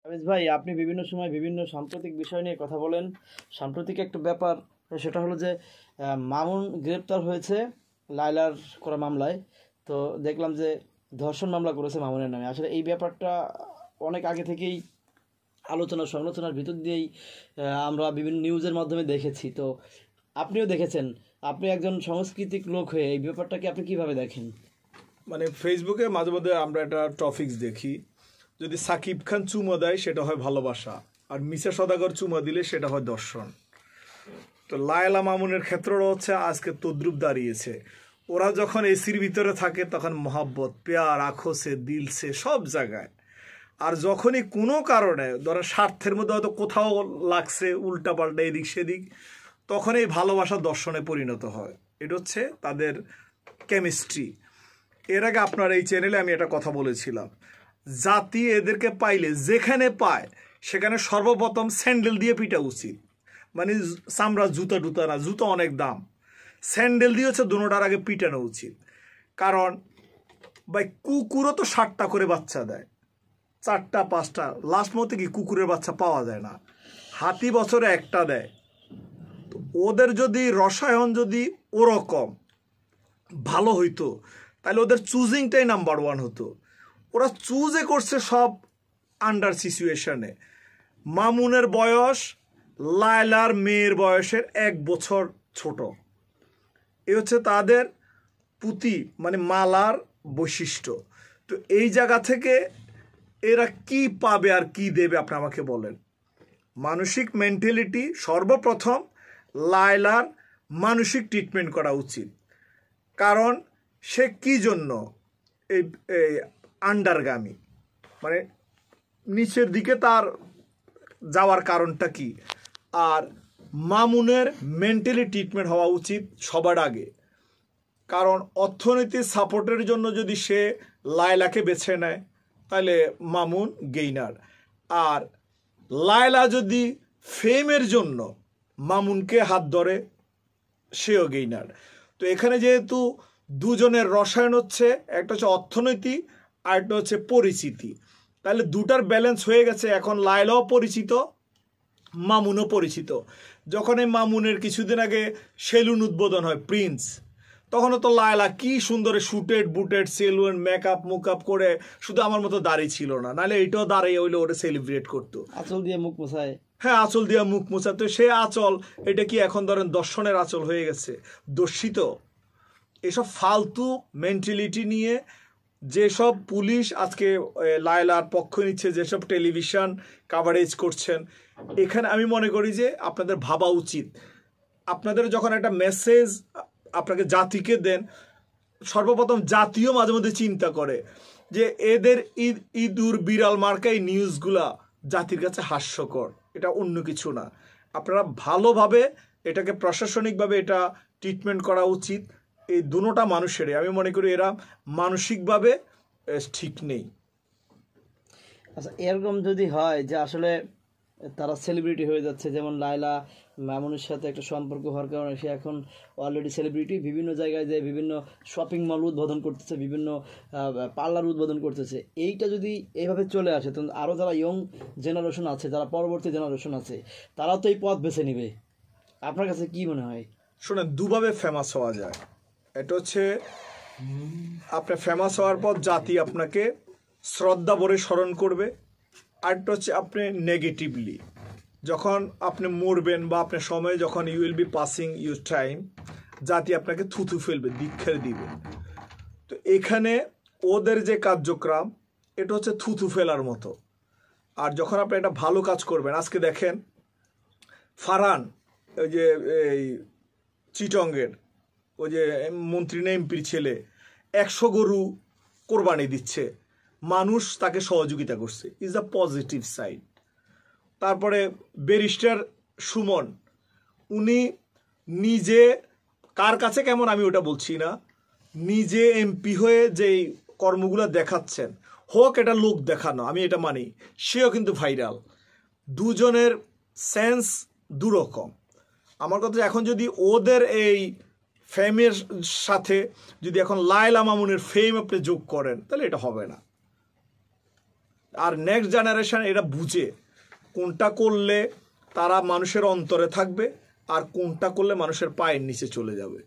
আমিজ ভাই, আপনি বিভিন্ন সময় বিভিন্ন সাম্প্রতিক বিষয় নিয়ে কথা বলেন। সাম্প্রতিক একটা ব্যাপার, সেটা হলো যে মামুন গ্রেপ্তার হয়েছে লায়লার করা মামলায়। তো দেখলাম যে ধর্ষণ মামলা করেছে মামুনের নামে। আসলে এই ব্যাপারটা অনেক আগে থেকেই আলোচনা সমালোচনার ভিতর দিয়েই আমরা বিভিন্ন নিউজের মাধ্যমে দেখেছি। তো আপনিও দেখেছেন, আপনি একজন সাংস্কৃতিক লোক হয়ে এই ব্যাপারটাকে আপনি কিভাবে দেখেন? মানে ফেসবুকে মাঝে মধ্যে আমরা একটা টপিকস দেখি, যদি সাকিব খান চুমা দেয় সেটা হয় ভালোবাসা, আর মিসা সদাগর চুমা দিলে সেটা হয় দর্শন। তো লায়লা মামুনের ক্ষেত্রটা হচ্ছে আজকে তদ্রুপ দাঁড়িয়েছে। ওরা যখন এসির ভিতরে থাকে তখন মহাব্বত, পেয়ার, আখোসে, দিলসে সব জায়গায়। আর যখনই কোনো কারণে ধরো স্বার্থের মধ্যে হয়তো কোথাও লাগছে উল্টাপাল্টা এদিক সেদিক, তখন এই ভালোবাসা দর্শনে পরিণত হয়। এটা হচ্ছে তাদের কেমিস্ট্রি। এর আগে আপনার এই চ্যানেলে আমি একটা কথা বলেছিলাম, জাতি এদেরকে পাইলে যেখানে পায় সেখানে সর্বপ্রথম স্যান্ডেল দিয়ে পিটা উচিত। মানে চামড়া জুতা টুতা না, জুতা অনেক দাম, স্যান্ডেল দিয়ে হচ্ছে দুটোটার আগে পিটানো উচিত। কারণ ভাই কুকুরও তো 7টা করে বাচ্চা দেয়, 4টা 5টা, লাস্ট মতে কি কুকুরের বাচ্চা পাওয়া যায় না, হাতি বছরে একটা দেয়। তো ওদের যদি রসায়ন যদি ওরকম ভালো হইতো তাহলে ওদের চুজিংটাই নাম্বার 1 হতো। ওরা চুজে করছে সব আন্ডার সিচুয়েশনে। মামুনের বয়স লায়লার মেয়ের বয়সের 1 বছর ছোট। এ হচ্ছে তাদের পুঁতি, মানে মালার বৈশিষ্ট্য। তো এই জায়গা থেকে এরা কি পাবে আর কি দেবে আপনি আমাকে বলেন। মানসিক মেন্টালিটি সর্বপ্রথম লায়লার মানসিক ট্রিটমেন্ট করা উচিত। কারণ সে কি জন্য এই আন্ডারগামী, মানে নিচের দিকে তার যাওয়ার কারণটা কি। আর মামুনের মেন্টালি ট্রিটমেন্ট হওয়া উচিত সবার আগে। কারণ অর্থনীতির সাপোর্টের জন্য যদি সে লায়লাকে বেছে নেয় তাহলে মামুন গেইনার, আর লায়লা যদি ফেমের জন্য মামুনকে হাত ধরে সেও গেইনার। তো এখানে যেহেতু দুজনের রসায়ন হচ্ছে, একটা হচ্ছে অর্থনীতি আর একটা হচ্ছে পরিচিতি, তাহলে দুটার ব্যালেন্স হয়ে গেছে। এখন লায়লাও পরিচিত, মামুনও পরিচিত। যখন এই মামুনের কিছুদিন আগে সেলুন উদ্বোধন হয় প্রিন্স, তখনও তো লায়লা কি সুন্দর শুটেড বুটেড সেলুন মেকআপ মুকআপ করে, শুধু আমার মতো দাঁড়িয়ে ছিল না, নাহলে এটাও দাঁড়িয়ে হইলে ওটা সেলিব্রেট করতো। আঁচল দিয়ে মুখ মোছায়। হ্যাঁ, আঁচল দিয়া মুখ মোছা। তো সে আঁচল, এটা কি এখন ধরেন দর্শনের আঁচল হয়ে গেছে? দর্শিত এসব ফালতু মেন্টালিটি নিয়ে যেসব পুলিশ আজকে লায়লার পক্ষ নিচ্ছে, যেসব টেলিভিশন কাভারেজ করছেন, এখানে আমি মনে করি যে আপনাদের ভাবা উচিত। আপনাদের যখন একটা মেসেজ আপনাকে জাতিকে দেন, সর্বপ্রথম জাতীয় মাঝে মধ্যে চিন্তা করে যে এদের ইঁদুর বিড়াল মার্কা এই নিউজগুলা জাতির কাছে হাস্যকর, এটা অন্য কিছু না। আপনারা ভালোভাবে এটাকে প্রশাসনিকভাবে এটা ট্রিটমেন্ট করা উচিত। এই দুটোটা মানুষেরই আমি মনে করি এরা মানসিকভাবে ঠিক নেই। আচ্ছা, এরকম যদি হয় যে আসলে তারা সেলিব্রিটি হয়ে যাচ্ছে, যেমন লায়লা মামুনের সাথে একটা সম্পর্ক হওয়ার কারণে সে এখন অলরেডি সেলিব্রিটি, বিভিন্ন জায়গায় যে বিভিন্ন শপিং মল উদ্বোধন করতেছে, বিভিন্ন পার্লার উদ্বোধন করতেছে, এইটা যদি এইভাবে চলে আসে তখন আরও যারা ইয়ং জেনারেশন আছে, যারা পরবর্তী জেনারেশন আছে, তারাও তো এই পথ বেছে নিবে। আপনার কাছে কি মনে হয়? শোনেন, দুভাবে ফেমাস হওয়া যায়। এটা হচ্ছে আপনি ফেমাস হওয়ার পর জাতি আপনাকে শ্রদ্ধা ভরে স্মরণ করবে। আরেকটা হচ্ছে আপনি নেগেটিভলি, যখন আপনি মরবেন বা আপনার সময় যখন you will be passing your time, জাতি আপনাকে থুথু ফেলবে, দীক্ষার দিবে। তো এখানে ওদের যে কার্যক্রম, এটা হচ্ছে থুথু ফেলার মতো। আর যখন আপনি একটা ভালো কাজ করবেন, আজকে দেখেন ফারহান, ওই যে এই চিটঙ্গের ওই যে মন্ত্রী না এমপির ছেলে, 100 গরু কোরবানি দিচ্ছে, মানুষ তাকে সহযোগিতা করছে, ইজ দ্য পজিটিভ সাইড। তারপরে ব্যারিস্টার সুমন, উনি নিজে কার কাছে কেমন আমি ওটা বলছি না, নিজে এমপি হয়ে যেই কর্মগুলো দেখাচ্ছেন, হোক এটা লোক দেখানো, আমি এটা মানি, সেও কিন্তু ভাইরাল। দুজনের সেন্স দুরকম। আমার কথা এখন যদি ওদের এই ফেমের সাথে যদি এখন লায়লা মামুনের ফেম আপনি যোগ করেন তাহলে এটা হবে না। আর নেক্সট জেনারেশন এটা বুঝে কোনটা করলে তারা মানুষের অন্তরে থাকবে আর কোনটা করলে মানুষের পায়ের নিচে চলে যাবে।